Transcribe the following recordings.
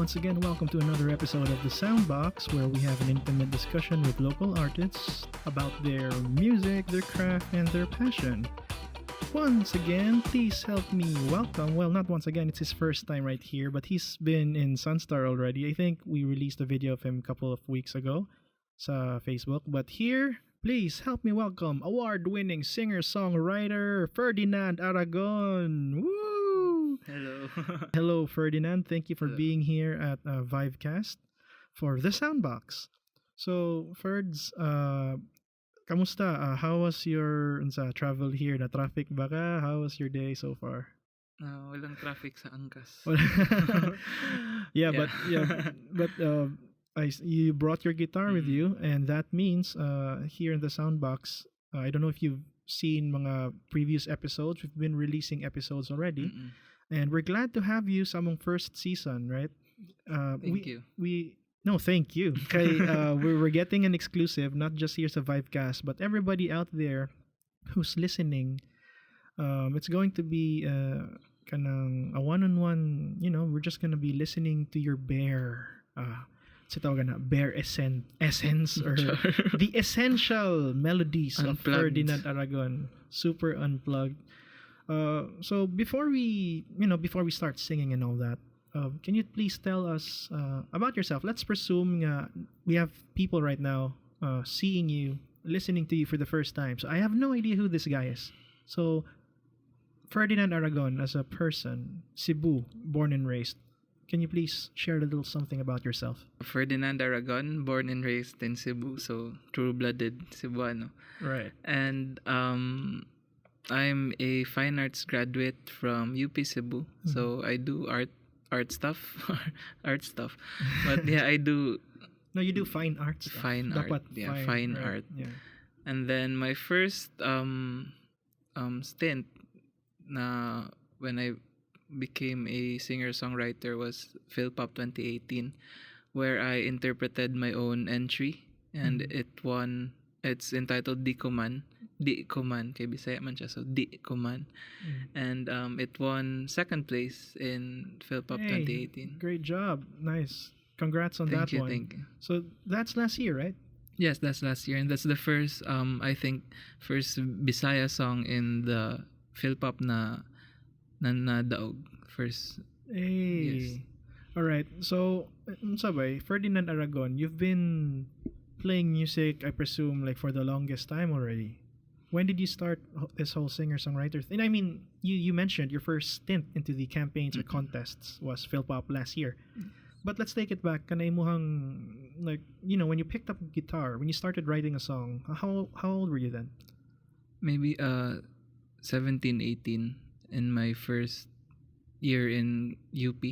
once again, welcome to another episode of the SoundBox, where we have an intimate discussion with local artists about their music, their craft, and their passion. Once again, please help me welcome, well, not once again, it's his first time right here, but he's been in Sunstar already. I think we released a video of him a couple of weeks ago sa Facebook. But here, please help me welcome award-winning singer-songwriter Ferdinand Aragon. Woo! Hello. Hello, Ferdinand. Thank you for Hello. being here at Vivecast for the Soundbox. So, Ferds, kamusta? How was your travel here? Na traffic ba ka? How was your day so far? Walang traffic sa Angkas. yeah, Yeah. but you brought your guitar with you, and that means here in the Soundbox, I don't know if you've seen mga previous episodes. We've been releasing episodes already, and we're glad to have you sa among first season, right? Thank you. No, thank you. Kay, we're getting an exclusive, not just here sa Vivecast, but everybody out there who's listening. It's going to be kanang a one-on-one, we're just gonna be listening to your bare essence or the essential melodies of Unplugged. Ferdinand Aragon, super unplugged. So before we start singing and all that, can you please tell us about yourself? Let's presume we have people right now seeing you, listening to you for the first time. So I have no idea who this guy is. So Ferdinand Aragon as a person, Cebu, born and raised. Can you please share a little something about yourself? Ferdinand Aragon, born and raised in Cebu, so true-blooded Cebuano. Right. And I'm a fine arts graduate from UP Cebu, so I do art stuff, art stuff. But yeah, I do No, you do fine art stuff. fine art. Dapat Yeah, fine right. art. Yeah. And then my first stint na when I became a singer-songwriter was Philpop 2018, where I interpreted my own entry, and it won. It's entitled Di Ko Man, kay Bisaya man siya, so Di Ko Man. And it won second place in Philpop Hey, 2018. Great job. Nice. Congrats on Thank that you, one. thank you. So that's last year, right? Yes, that's last year, and that's the first I think first Bisaya song in the Philpop na daog first. Hey. Yes. All right. So, sabay, Ferdinand Aragon, you've been playing music, I presume, like for the longest time already. When did you start this whole singer-songwriter thing? I mean, you mentioned your first stint into the campaigns or contests was Philpop last year. But let's take it back. Kanay muhang, like, when you picked up guitar, when you started writing a song, how old were you then? Maybe 17, 18 in my first year in UP.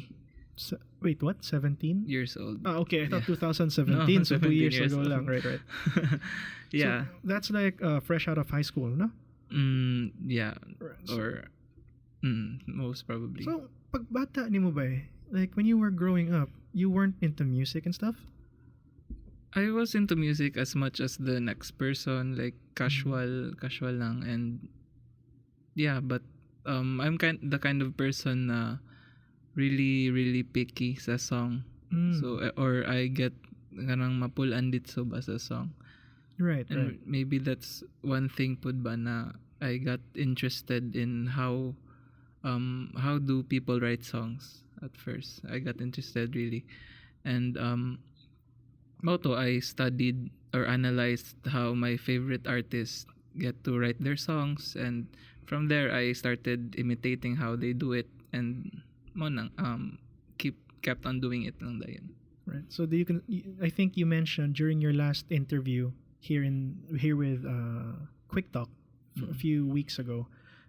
Wait, what? 17? Years old. Ah, okay. I thought Yeah. 2017, No, so 2 17 years years ago old. lang. Right. Yeah. So, that's like fresh out of high school, no? Yeah. So, Or most probably. so pag bata ni mo ba like when you were growing up, you weren't into music and stuff? I was into music as much as the next person, like casual lang, and yeah, but I'm the kind of person na really really picky sa song. So or I get ganang mapulan ditso ba sa song. Right, And right. maybe that's one thing pud ba na I got interested in how do people write songs at first. I got interested really. And Moto, I studied or analyzed how my favorite artists get to write their songs, and from there I started imitating how they do it, and mo nang kept on doing it lang dayon. Right. So I think you mentioned during your last interview here with Quick Talk a few weeks ago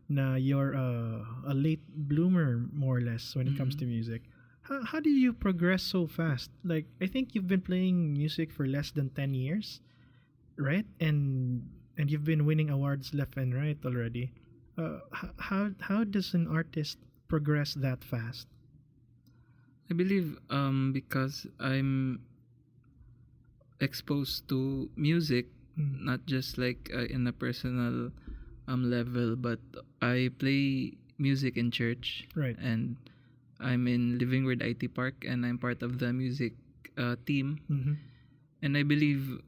na you're a late bloomer more or less when it comes to music. How do you progress so fast? Like, I think you've been playing music for less than 10 years, right? And you've been winning awards left and right already. How does an artist progress that fast? I believe because I'm exposed to music, not just like in a personal level, but I play music in church, Right. and I'm in Living Word IT Park, and I'm part of the music team. Mm-hmm. And I believe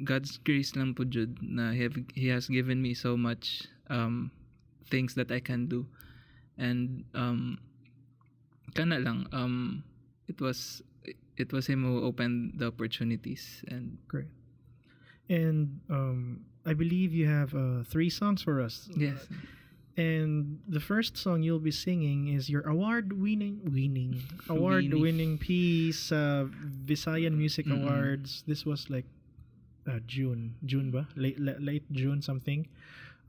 God's grace lang po jud na he has given me so much things that I can do. And kana lang it was him who opened the opportunities. And Great. And I believe you have 3 songs for us. yes. And the first song you'll be singing is your award-winning piece, Visayan Music Awards. This was like June ba? Late June something.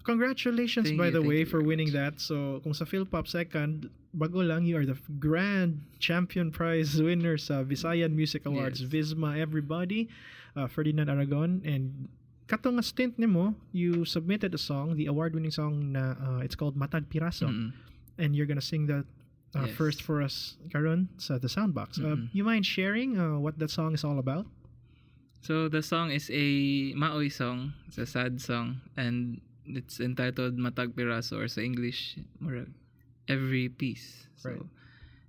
Congratulations, Thank by you, the thank way, you for very winning much. that. So, kung sa Philpop second, bago lang, you are the grand champion prize winner sa Visayan Music Awards. Yes. Visma, everybody. Ferdinand Aragon. And katong nga stint nimo, you submitted a song, the award-winning song na it's called Matag Piraso. And you're gonna sing that Yes. first for us, karon, sa the Soundbox. You mind sharing what that song is all about? So the song is a Maoy song. It's a sad song, and it's entitled Matag Piraso, or sa English, murag, every piece. So, Right.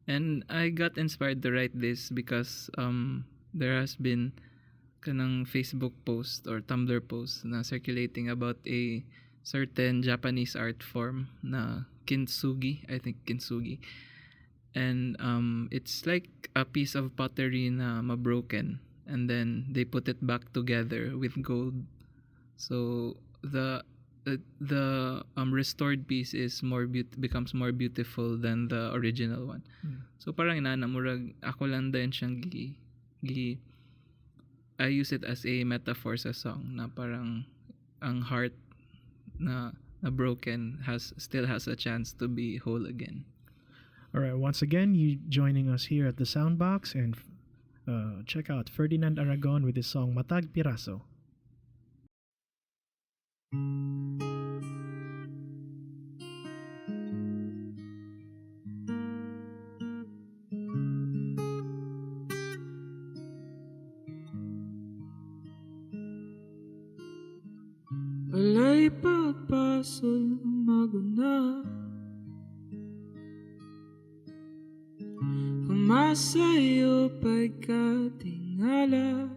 and I got inspired to write this because there has been kanang Facebook post or Tumblr post na circulating about a certain Japanese art form na kintsugi, I think kintsugi. And it's like a piece of pottery na mabroken, and then they put it back together with gold. So the restored piece is becomes more beautiful than the original one. So parang inana murag ako lang din siyang I use it as a metaphor sa song na parang ang heart na broken still has a chance to be whole again. All right, once again, you joining us here at the Soundbox, and check out Ferdinand Aragon with his song Matag Piraso. Walay pagpasol maguna, umasayo pagkatingala,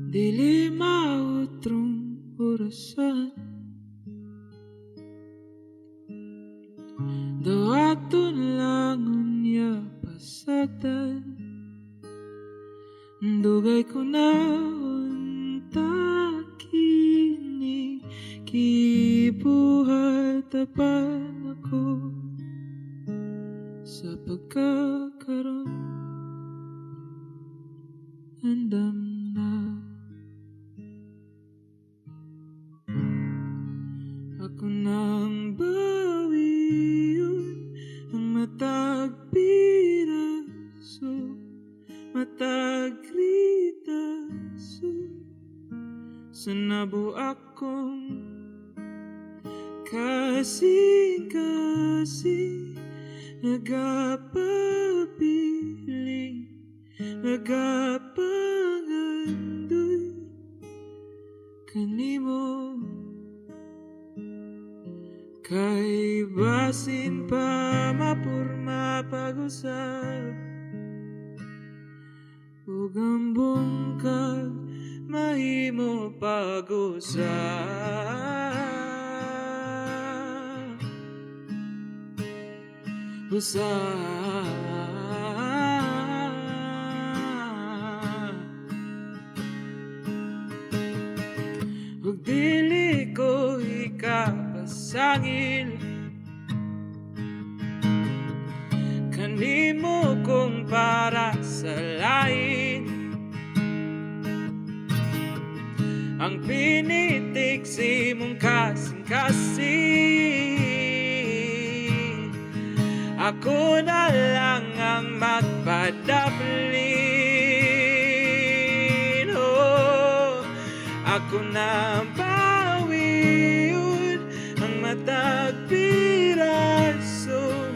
dili mautrong orasan, dawaton lang unya pasagdan, dugay ko na kini kibuhatapan ako sa pagkakaroon andam na ako nang bawiyon ang matag piraso, matag ritaso sa nabuak kong kasing-kasing, nagapapiling, nagapangandoy kanimo, kay basin pa mapurma pag-usap ug ang bungkag mahimo pag-usap. Ug dili ko ikapasangil kanimo kung para sa lain ang pinitig si mong kasing-kasing. Ako na lang ang magpadaplin. Oh, ako na ang pawiyon, ang matag piraso,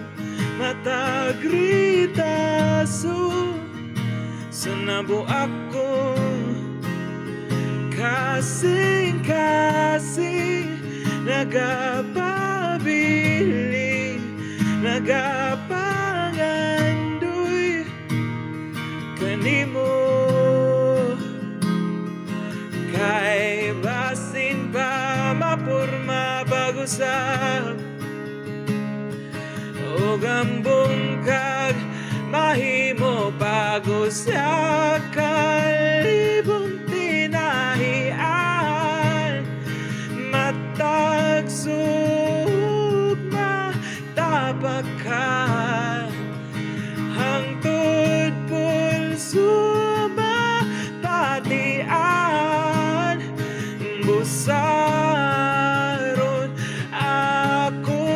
matag ritaso sa nabuak ko. Kasing-kasing nagapabili nagapangandoy kanimo kay basin pa mapurma pag-usap o gambong kag mahimo pag-usap kalibong tinahian matag sugma tapakan hangtod pulso mapatian busaron ako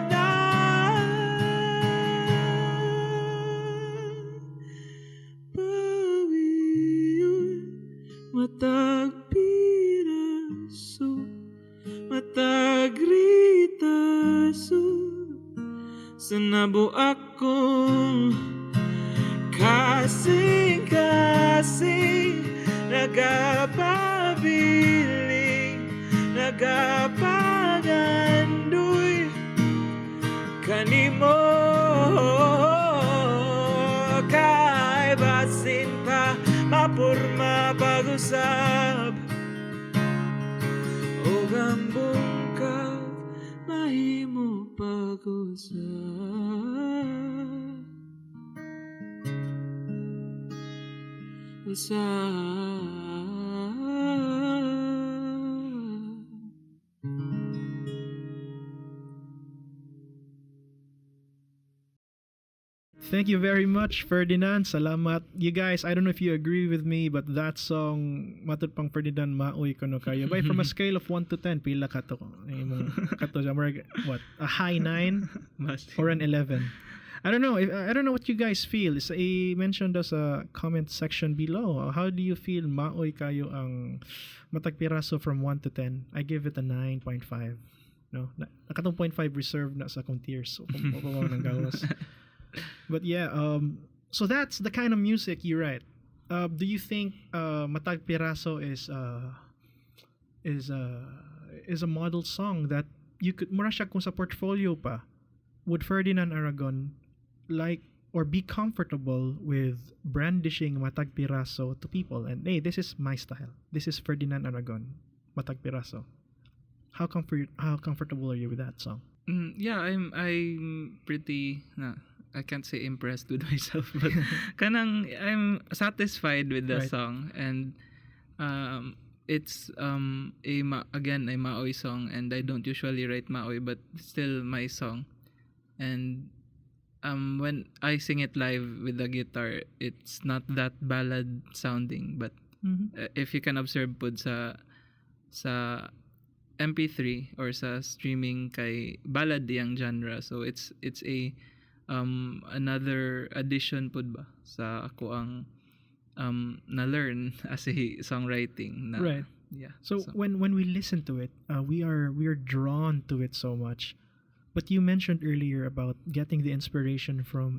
na pawiyon matag piraso matag ritaso sa nabuakong kasing-kasing nagapabiling nagapagandoy kanimo kay basin pa mapurma pag-usap o gambong kag mahimo pag-usap Thank you very much, Ferdinand. Salamat. You guys, I don't know if you agree with me, but that song, Matod pang Ferdinand, Maoy Kono Kayo. By from a scale of 1 to 10, pila ka to? Kato, what? A high 9 or an 11? I don't know. I don't know what you guys feel. I mentioned as a comment section below. How do you feel Maoy Kayo ang Matag Piraso from 1 to 10? I give it a 9.5. No, nakatong 0.5 reserved na sa akong tears. So, kung ng gawas. But yeah, so that's the kind of music you write. Do you think Matag Piraso is a model song that you could mura siya kung sa portfolio pa? Would Ferdinand Aragon like or be comfortable with brandishing Matag Piraso to people? And hey, this is my style. This is Ferdinand Aragon, Matag Piraso. How comfortable are you with that song? Yeah, I'm pretty I can't say impressed with myself, but kanang I'm satisfied with the song, and it's a Maoy song, and I don't usually write Maoy, but still my song. And when I sing it live with the guitar, it's not that ballad sounding, but if you can observe pud sa MP3 or sa streaming kay ballad yang genre, so it's a another addition pud ba sa ako ang na-learn as a songwriting na, right. Yeah. So when we listen to it, we are drawn to it so much. But you mentioned earlier about getting the inspiration from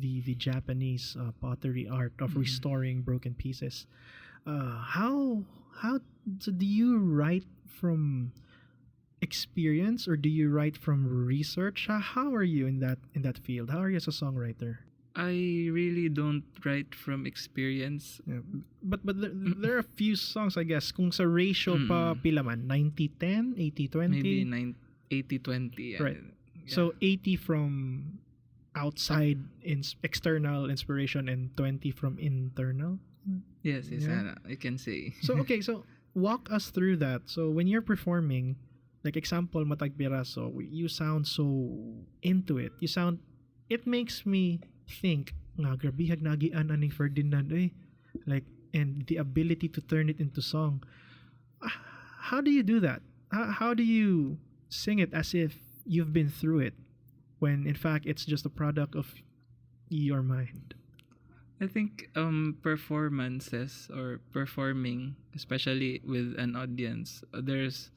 the Japanese pottery art of restoring broken pieces. How so do you write from experience or do you write from research? How are you in that field? How are you as a songwriter? I really don't write from experience. Yeah. But there are a few songs, I guess. Kung sa ratio pa pila man, 90-10, 80-20? Maybe 80-20. Right. Yeah. So 80 from outside external inspiration and 20 from internal? Yes, Yeah. I can say. So okay, so walk us through that. So when you're performing, like example, Matag Piraso, you sound so into it. It makes me think, nga grabihag nagian aning Ferdinand, like, and the ability to turn it into song. How do you do that? How do you sing it as if you've been through it, when in fact it's just a product of your mind? I think performances or performing, especially with an audience, there's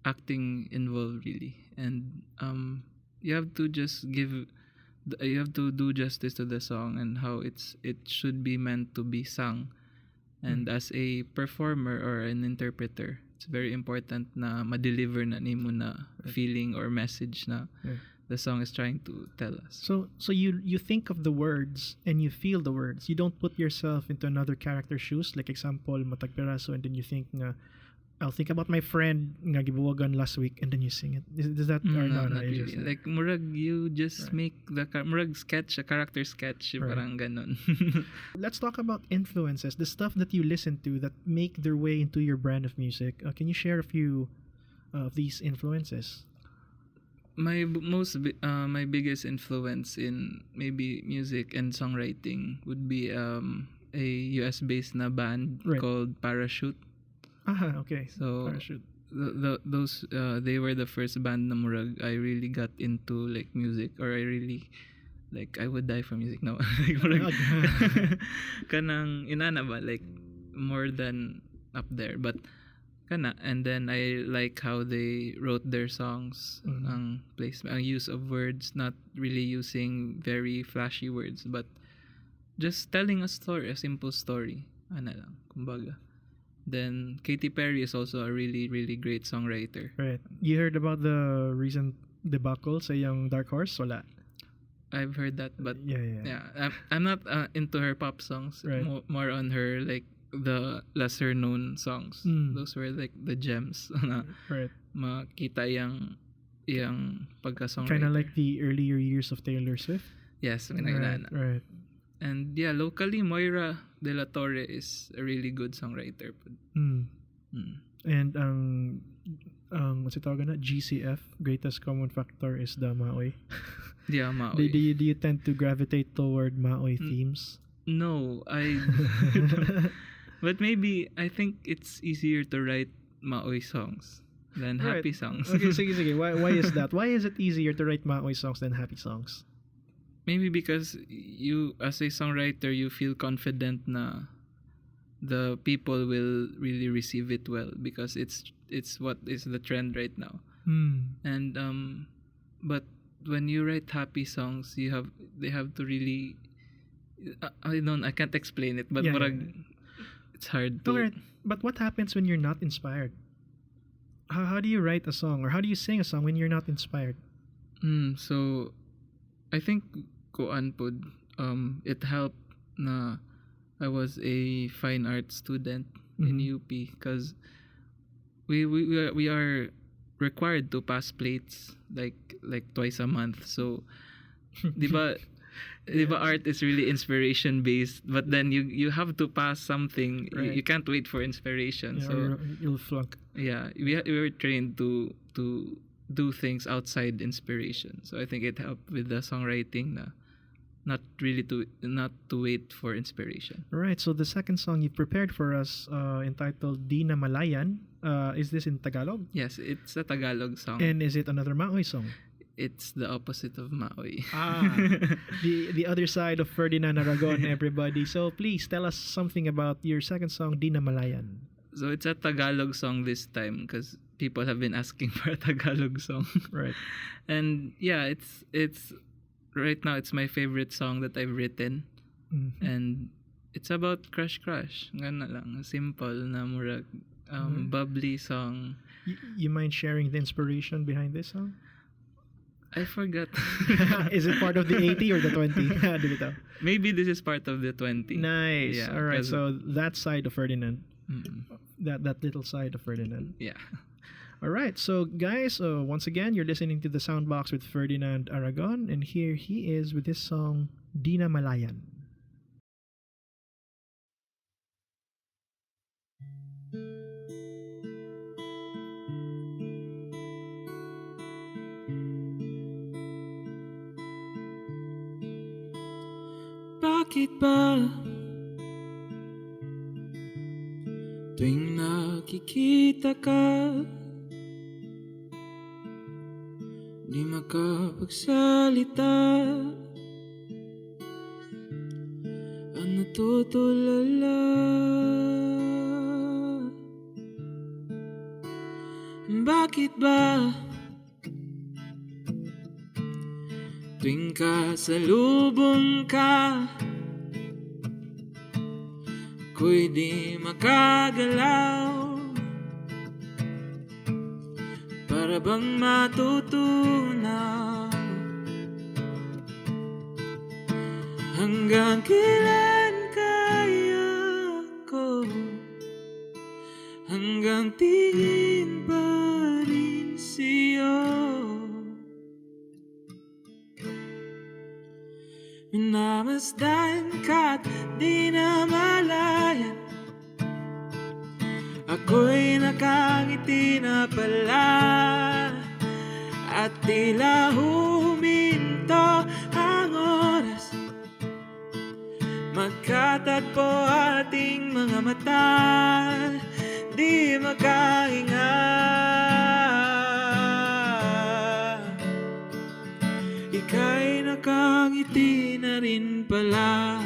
acting involved really, and you have to do justice to the song and how it should be meant to be sung. And as a performer or an interpreter, it's very important na ma-deliver na nimo na feeling or message na the song is trying to tell us. So you think of the words and you feel the words. You don't put yourself into another character's shoes. Like example, matag piraso, and then you think nga, I'll think about my friend nga gibuwagan last week, and then you sing it. Is that or No, no? not really. Like murag you just Right. make the murag sketch, a character sketch, Right. parang ganon. Let's talk about influences, the stuff that you listen to that make their way into your brand of music. Can you share a few of these influences? My biggest influence in maybe music and songwriting would be a US based na band Right. called Parachute. Okay. So Parachute. those they were the first band na murag I really got into like music, or I really like I would die for music. No. Like murag kanang inana ba, like more than up there, but kana. And then I like how they wrote their songs, ang placement, ang use of words, not really using very flashy words, but just telling a story, a simple story. Ana lang, kumbaga. Then Katy Perry is also a really, really great songwriter. Right. You heard about the recent debacle sa yung Dark Horse? Wala. I've heard that, but Yeah. I'm not into her pop songs. Right. More on her like the lesser known songs. Those were like the gems na Right. makita yang pagka-songwriter. Kind of like the earlier years of Taylor Swift. Yes, Right. and yeah, locally Moira De La Torre is a really good songwriter. And what's it tawag na? GCF, greatest common factor is the Maoy. Yeah, Maoy. Do you tend to gravitate toward Maoy themes? No, but maybe I think it's easier to write Maoy songs than Right. happy songs. Okay, sige. Why is that? Why is it easier to write Maoy songs than happy songs? Maybe because you, as a songwriter, you feel confident na the people will really receive it well because it's what is the trend right now. And but when you write happy songs, they have to really I can't explain it, but Yeah, parang it's hard to. Alright, but what happens when you're not inspired? How do you write a song, or how do you sing a song when you're not inspired? So I think kuan pod it helped na I was a fine art student in UP because we are required to pass plates like twice a month. So diba art is really inspiration based, but then you have to pass something. Right. You can't wait for inspiration. Yeah, So or you'll flunk. yeah, we were trained to do things outside inspiration. So I think it helped with the songwriting na not to wait for inspiration. Alright, so the second song you prepared for us, entitled Di Na Malayan, is this in Tagalog? Yes, it's a Tagalog song. And is it another Maoy song? It's the opposite of Maoy. The other side of Ferdinand Aragon, everybody. So please tell us something about your second song, Di Na Malayan. So it's a Tagalog song this time because people have been asking for a Tagalog song. Right. And yeah, it's right now it's my favorite song that I've written. And it's about crush. Nga na lang, simple na murag bubbly song. You mind sharing the inspiration behind this song? I forgot. Is it part of the 80 or the 20? Dito. Maybe this is part of the 20. Nice. Yeah, All right. 'cause- So that side of Ferdinand, that little side of Ferdinand. Yeah. All right. So guys, once again, you're listening to the Soundbox with Ferdinand Aragon, and here he is with his song Di Na Malayan. Bakit ba tuwing nakikita ka di makapagsalita ang natutulala? Bakit ba tuwing kasalubong ka ako'y di makagalaw? Para bang matutunaw Hanggang kailan kaya ko hanggang tingin pa rin sa'yo. Minamasdan ka't di namalayan, ako'y nakangiti na pala, at tila huminto ang oras, magkatagpo ating mga mata, di makahinga. Ika'y nakangiti na rin pala.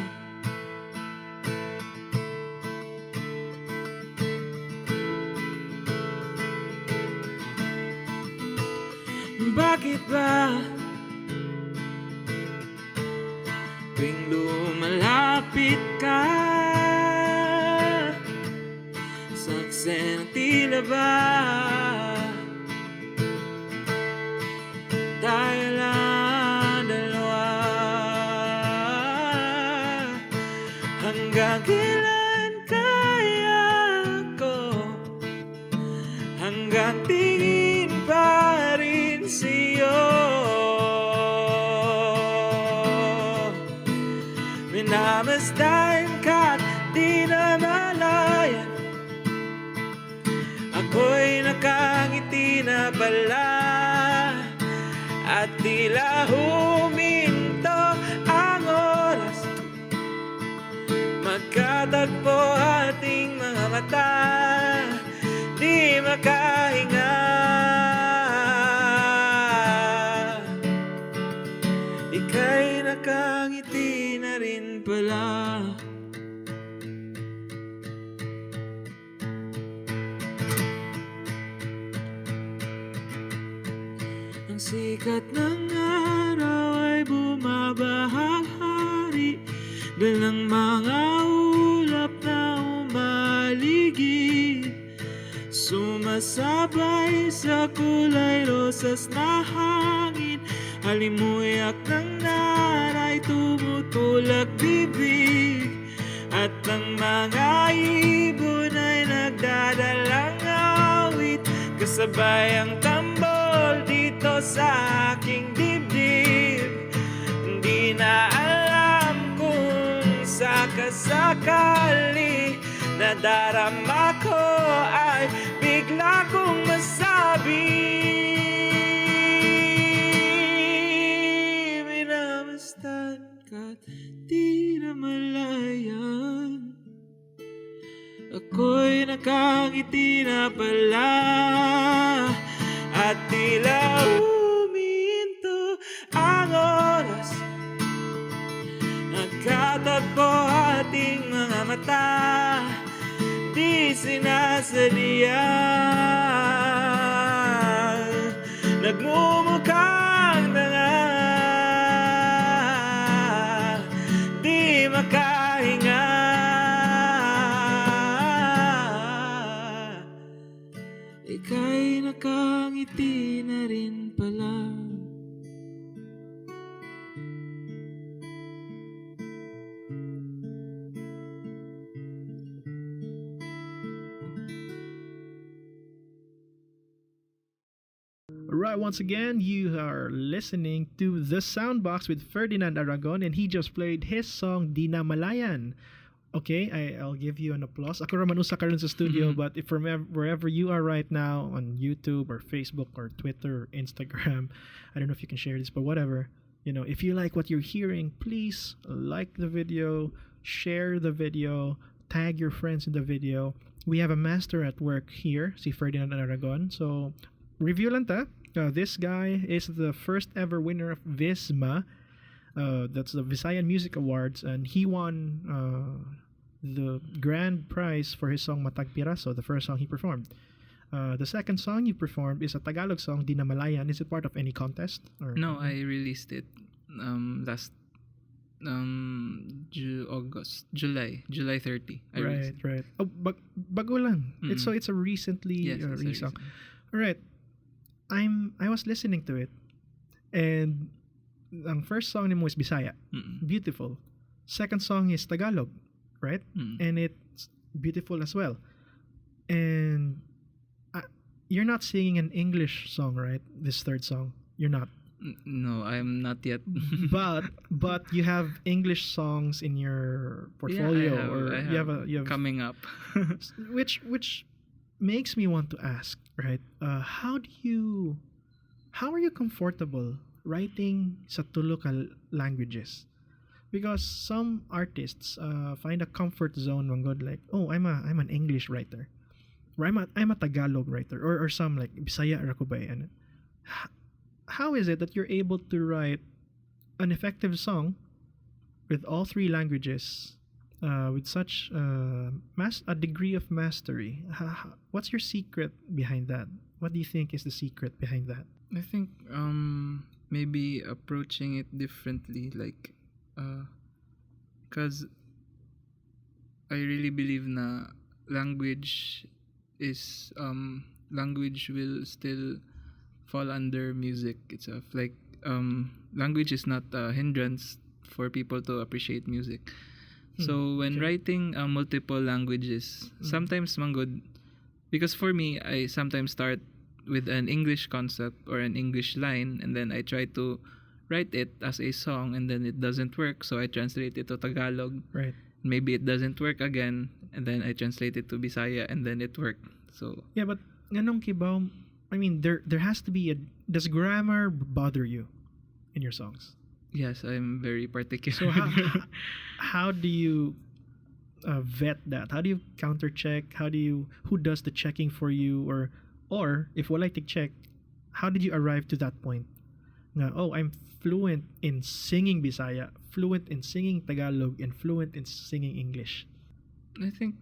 Bakit ba tuwing lumalapit ka sa eksena tila ba tayo lang dalawa? Hanggang kailan kaya ko hanggang tingin pa rin sa'yo? Minamasdan ka't di namalayan, ako'y nakangiti na pala, at tila huminto ang oras, magkatagpo ating mga mata, di makahinga. Ika'y nakangiti na rin pala. Ang sikat ng araw ay bumabahagi, dalang mga ulap na umaligid, sumasabay sa kulay rosas na hangin, halimuyak ng naray tumutulak bibig, at ang mga ibon ay nagdadalang awit, kasabay ang tambol dito sa aking dibdib. Hindi na alam kung sakasakali na darama ko ay bigla kong masabi. Minamasdan ka't di namalayan, ako'y nakangiti na pala, at tila huminto ang oras, nagkatagpo ating mga mata, di sinasadya, nagmumukhang tanga, di makahinga. Ika'y nakangiti na rin pala. Right, once again, you are listening to the SoundBox with Ferdinand Aragon, and he just played his song Di Na Malayan. Okay, I'll give you an applause. Ako raman usa karon sa studio, but if from wherever you are right now on YouTube or Facebook or Twitter or Instagram, I don't know if you can share this, but whatever. You know, if you like what you're hearing, please like the video, share the video, tag your friends in the video. We have a master at work here, si Ferdinand Aragon. So, review lang ta. This guy is the first ever winner of Visma. That's the Visayan Music Awards, and he won the grand prize for his song Matag Piraso, the first song he performed. The second song you performed is a Tagalog song, Di Na Malayan. Is it part of any contest? Or No, I released it last July 30. Right. Oh, bago lang. Mm-mm. It's a recently Yes, it's a released song. recent. All right. I was listening to it, and ang first song nimo is Bisaya. Mm-mm. Beautiful. Second song is Tagalog, right? And it's beautiful as well. And you're not singing an English song, right? This third song, you're not. No, I'm not yet. but you have English songs in your portfolio, I have you have coming up. which makes me want to ask, right? How are you comfortable writing sa tulo ka languages? Because some artists find a comfort zone when God like, oh, I'm an English writer, or I'm a Tagalog writer, or some like Bisaya ra ko ba yan. How is it that you're able to write an effective song with all three languages with such a degree of mastery? What's your secret behind that? What do you think is the secret behind that? I think maybe approaching it differently, like because I really believe na language will still fall under music itself. Like language is not a hindrance for people to appreciate music. So when writing multiple languages, sometimes manggod, because for me, I sometimes start with an English concept or an English line, and then I try to write it as a song, and then it doesn't work, so I translate it to Tagalog. Right. Maybe it doesn't work again, and then I translate it to Bisaya, and then it worked. So yeah, but nganong kibaw, I mean, there has to be does grammar bother you in your songs? yes, I'm very particular. So how do you vet that? How do you counter check? Who does the checking for you? Or if wala check, how did you arrive to that point? Nga, oh, I'm fluent in singing Bisaya, fluent in singing Tagalog, and fluent in singing English. I think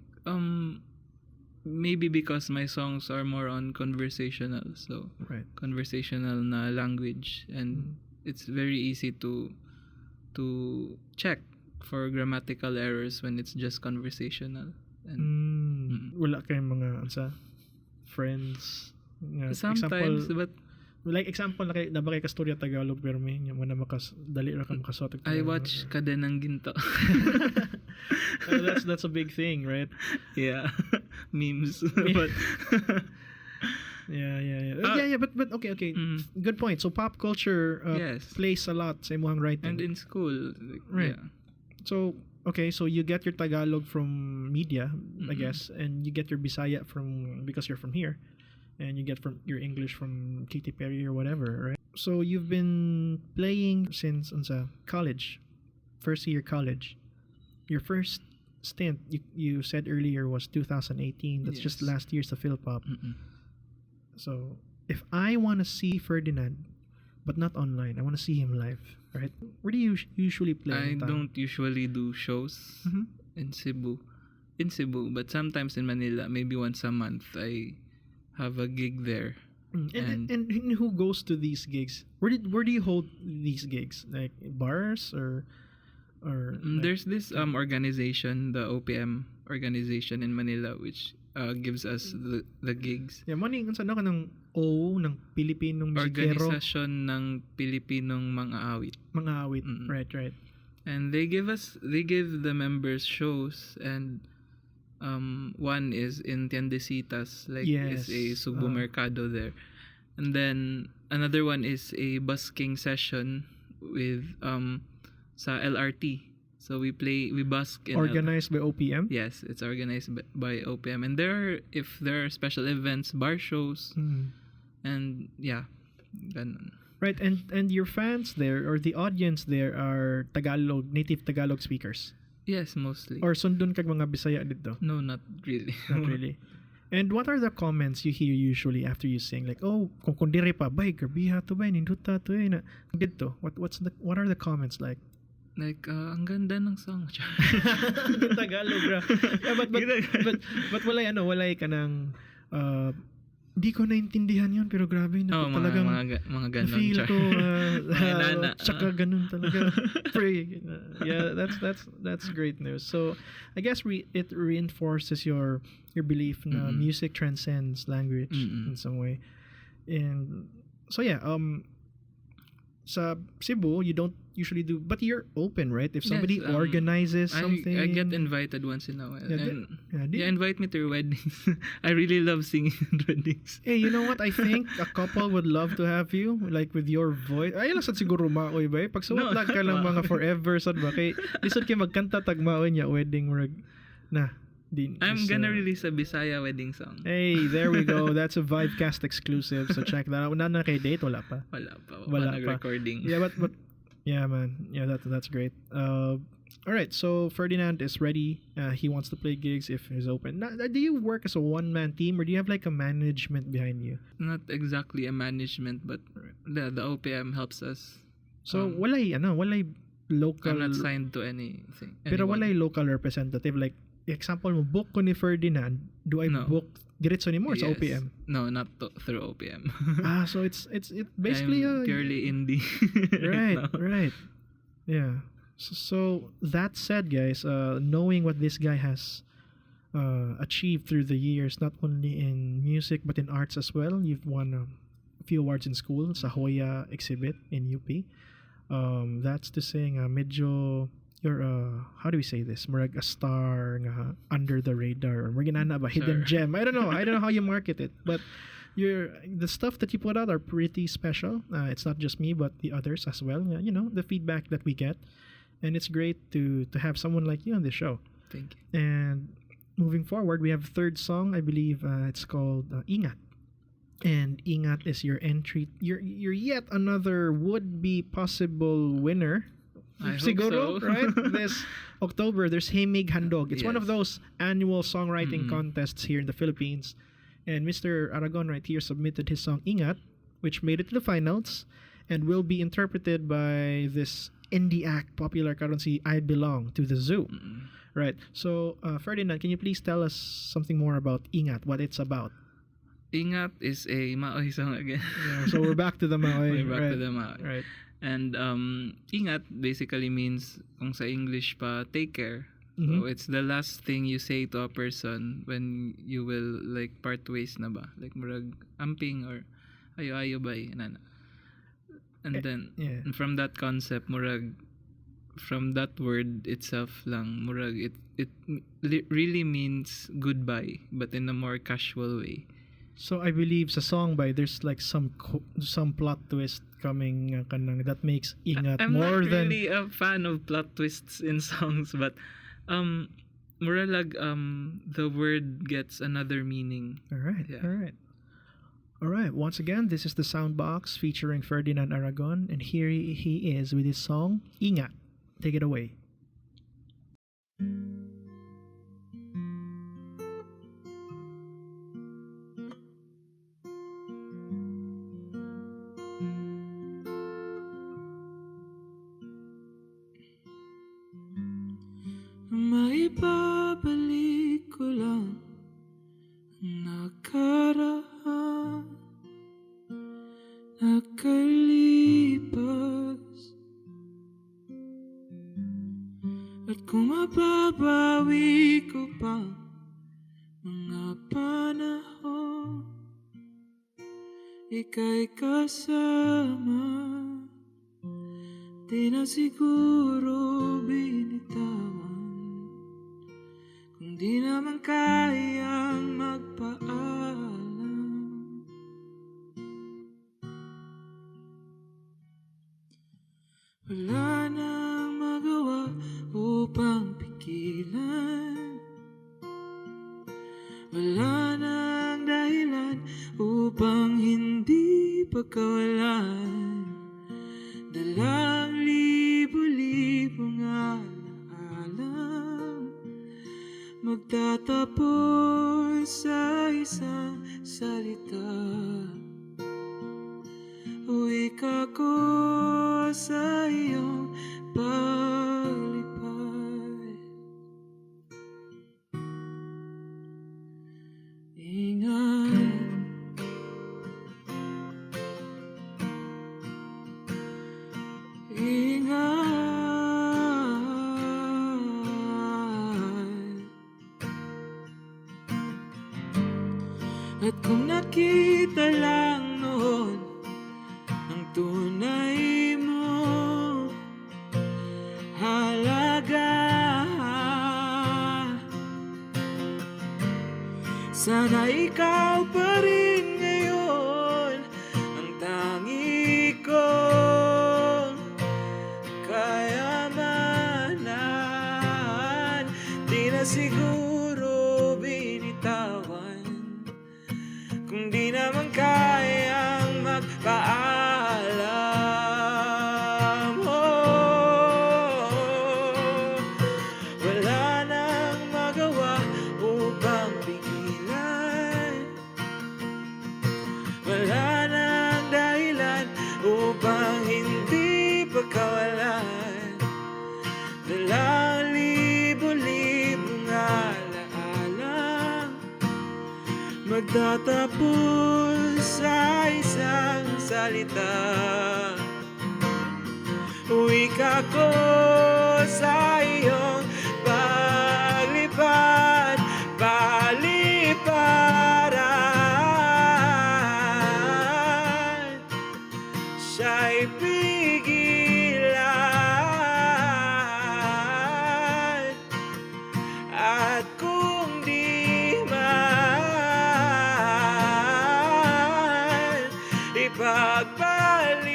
maybe because my songs are more on conversational, so Right. conversational na language, and it's very easy to check for grammatical errors when it's just conversational. And Wala kayong mga friends nga, sometimes, example, but like example na ba kay kastorya Tagalog pero may mo na dali ra ka makasot. I watch Kada ng Ginto. That's a big thing, right? Yeah. Memes. But yeah, but okay. Good point. So pop culture yes. plays a lot sa imong writing. And in school, like, Right. yeah. So so you get your Tagalog from media, I guess, and you get your Bisaya because you're from here, and you get from your English from Katy Perry or whatever, right? So you've been playing since college, first year college. Your first stint, you said earlier, was 2018. That's just Yes. last year sa Philpop. So if I want to see Ferdinand, but not online, I want to see him live, right? Where do you usually play? I don't usually do shows in Cebu, but sometimes in Manila, maybe once a month, I have a gig there. And who goes to these gigs? Where do you hold these gigs? Like bars or like, There's this organization, the OPM organization in Manila, which gives us the gigs. yeah, maning unsa na kanang ng Pilipinong musikero, Organisasyon ng Pilipinong mga awit. mga awit. Right. And they give the members shows, and one is in Tiendesitas, like Yes. is a supermercado there. And then another one is a busking session with sa LRT. So we busk in Organized by OPM. Yes, it's organized by OPM, and if there are special events, bar shows, and yeah, ganun. Right, and your fans there or the audience there are native Tagalog speakers. Yes, mostly. Or sundon kag mga Bisaya dito? No, not really. Not really. And what are the comments you hear usually after you sing? Like, oh, kung dire pa, bay, grabiha to bay, ninduta to na. Dito, what are the comments like? Like, ang ganda ng song. Tagalog ra. Yeah, but walay ka ng di ko naintindihan yun pero grabe na talagang mga ganon. feel ko Mga nana. tsaka ganun talaga. Pray. Yeah, that's great news. So I guess it reinforces your belief na music transcends language in some way. And so yeah, sa Cebu, you don't usually do, but you're open, right? If somebody Yes, organizes something, I get invited once in a while. Yeah, And yeah, invite me to your weddings. I really love singing at weddings. Hey, you know what? I think a couple would love to have you, like with your voice. Ay, lang sad siguro maoy ba? Pag suwat No, lang ka lang mga forever sad ba? Kay lisod kay magkanta tag maoy niya wedding murag na. I'm gonna release a Bisaya wedding song. Hey, there we go. That's a Vivecast exclusive. So check that out. Na kay date wala pa. Wala pa. Wala pa. Recording. Yeah, but yeah, man. Yeah, that's great. All right. So Ferdinand is ready. He wants to play gigs if he's open. Now, do you work as a one-man team or do you have like a management behind you? Not exactly a management, but the OPM helps us. So walay local. I'm not signed to anything. Pero anyone. walay local representative, like example mo book ko ni Ferdinand, do I No. book diretso ni mo or sa Yes. OPM? No, not through OPM. So it's basically I'm purely indie. right, now. right. Yeah. So that said, guys, knowing what this guy has achieved through the years, not only in music but in arts as well. You've won a few awards in school sa Hoya exhibit in UP. That's to say nga medyo you're how do we say this? Murag a star nga under the radar or ginana ba hidden Sure. gem. I don't know how you market it, but the stuff that you put out are pretty special. It's not just me but the others as well. You know, the feedback that we get, and it's great to have someone like you on the show. Thank you. And moving forward, we have a third song. I believe it's called Ingat. And Ingat is your entry. You're yet another would-be possible winner. I hope Siguro, so. right? This October, there's Himig Handog. It's one of Yes. those annual songwriting Mm-mm. contests here in the Philippines. And Mr. Aragon right here submitted his song Ingat, which made it to the finals and will be interpreted by this indie act popular currency I Belong to the Zoo. Mm. Right. So, Ferdinand, can you please tell us something more about Ingat, what it's about? Ingat is a Maoy song again. Yeah, so we're back to the Maoy. We're back right. to the Maoy. Right. And ingat basically means, kung sa English pa, take care. Mhm. So it's the last thing you say to a person when you will like part ways na ba? Like murag amping or ayo bay nana. And then Yeah. from that concept murag from that word itself lang murag it really means goodbye but in a more casual way. So I believe sa song by there's like some plot twist coming kanang that makes Ingat I'm more not than really a fan of plot twists in songs, but muralag the word gets another meaning. All right. Yeah. All right. Once again, this is the SoundBox featuring Ferdinand Aragon, and here he is with his song Ingat. Take it away. Maibabalik ko lang ang nakaraan, nakalipas. At kung mababawi ko pa mga panahon, ika'y kasama, di na siguro binitawan. Kung di naman kayang magpaalam, wala nang magawa upang pigilan. Wala nang dahilan upang hindi pagkawalan. Dalang libo-libong alaala magtatapos sa isang salita. Uwi ka ko sa iyong paglipad. Ingat, ingat. At kung nakita lang noon ang tunay Sana ikaw pa rin ngayon ang tangi kong kayamanan. Di na siguro binitawan kung di naman kayang magpaalam. Wala nang magawa upang pigilan, wala nang dahilan upang hindi pagkawalan. Dalang libo-libong alaala magtatapos sa isang salita. Wika ko sa iyong paglipad, paliparan. Siya'y pigilan, at kung di man ipagpaliban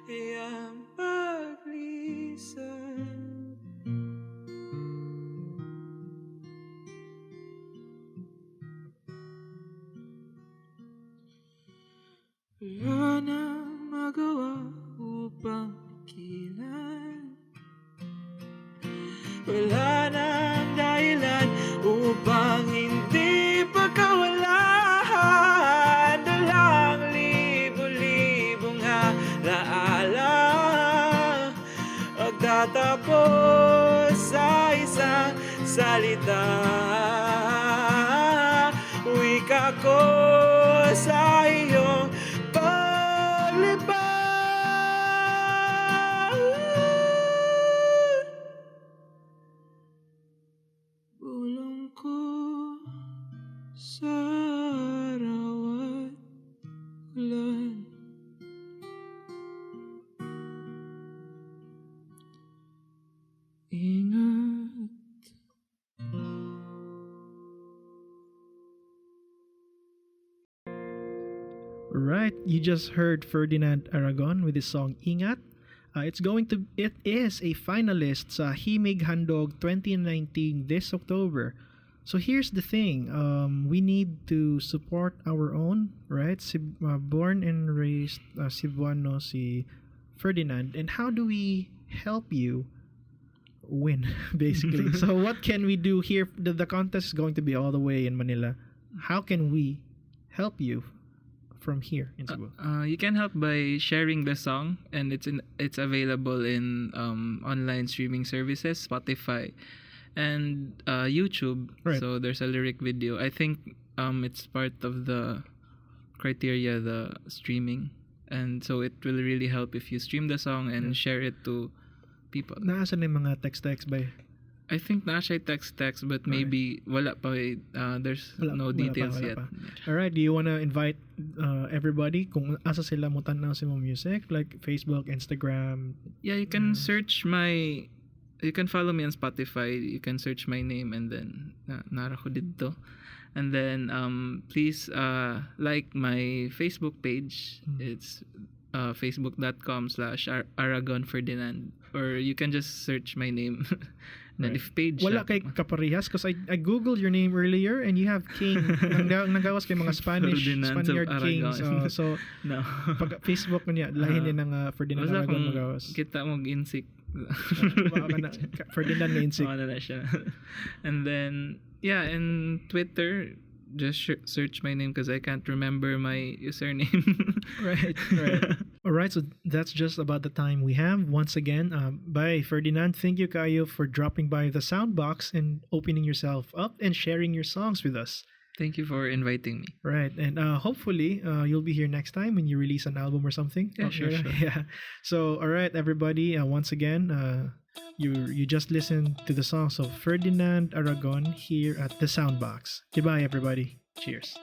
iyang paglisan. Wala nang magawa upang pigilan, wala nang dahilan upang hindi pagkawalan. Dalang libo-libong alaala magtatapos sa isang salita. Wika ko sa iyong paglipad, bulong ko sa araw at ulan. Ingat. Right, you just heard Ferdinand Aragon with his song Ingat. It is a finalist sa Himig Handog 2019 this October. So here's the thing, we need to support our own, right? Born and raised Cebuano si Ferdinand, and how do we help you win, basically? So what can we do here? The contest is going to be all the way in Manila. How can we help you from here in Cebu? You can help by sharing the song, and it's available in online streaming services, Spotify, and YouTube. Right. So there's a lyric video. I think it's part of the criteria, the streaming, and so it will really help if you stream the song and share it to people. Naasan yung mga text ba? I think na siya text, but maybe wala pa. There's no details wala yet. pa. Alright, do you wanna invite everybody kung asa sila mo tanaw sa mong music, like Facebook, Instagram? Yeah, you can you can follow me on Spotify. You can search my name, and then nara ko dito. And then please like my Facebook page. It's facebook.com/Aragon Ferdinand, or you can just search my name. And if page Wala kay kaparehas, because I googled your name earlier and you have King. Nanggawas kay mga Ferdinand Spaniard of Kings. Aragon. So No. pag Facebook mo niya, lahin din ng Ferdinand Basta Aragon kung magawas. kita mong insik. Ferdinand na insik. Na siya. And then, yeah, in Twitter, just search my name because I can't remember my username. Right. Alright, so that's just about the time we have. Once again, bye Ferdinand. Thank you, Kayo, for dropping by the SoundBox and opening yourself up and sharing your songs with us. Thank you for inviting me. Right, and hopefully you'll be here next time when you release an album or something. Yeah, sure. Yeah. So, alright, everybody. Once again, you just listened to the songs of Ferdinand Aragon here at the SoundBox. Goodbye, everybody. Cheers.